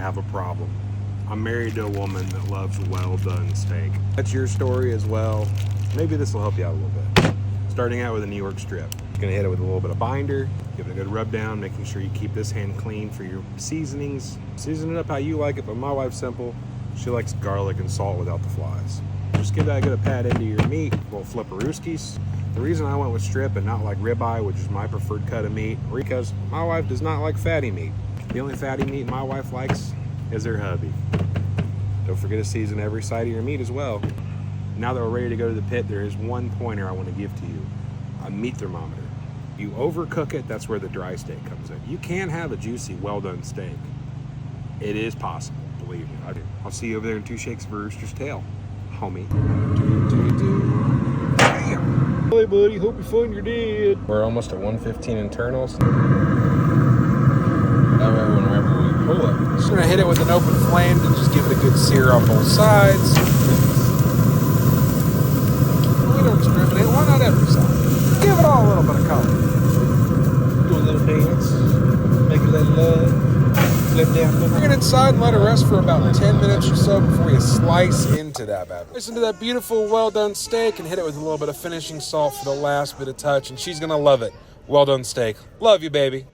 have a problem. I'm married to a woman that loves well done steak. That's your story as well. Maybe this will help you out a little bit. Starting out with a New York strip. You're gonna hit it with a little bit of binder, give it a good rub down, making sure you keep this hand clean for your seasonings. Season it up how you like it, but my wife's simple. She likes garlic and salt without the flies. Just give that a good pat into your meat, little flipperooskies. The reason I went with strip and not like ribeye, which is my preferred cut of meat, because my wife does not like fatty meat. The only fatty meat my wife likes is her hubby. Don't forget to season every side of your meat as well. Now that we're ready to go to the pit, there is one pointer I want to give to you. A meat thermometer. You overcook it, that's where the dry steak comes in. You can have a juicy, well-done steak. It is possible, believe me. I'll see you over there in 2 shakes of a rooster's tail, homie. Bam! Hey buddy, hope you find your dad. We're almost at 115 internals. Whenever we pull it. Just gonna hit it with an open flame to just give it a good sear on both sides. We don't discriminate, why not every side? Give it all a little bit of color. Do a little dance, make a little love, flip down. Bring it inside and let it rest for about 10 minutes or so before you slice into that bad boy. Listen to that beautiful, well-done steak and hit it with a little bit of finishing salt for the last bit of touch, and she's gonna love it. Well done steak. Love you, baby.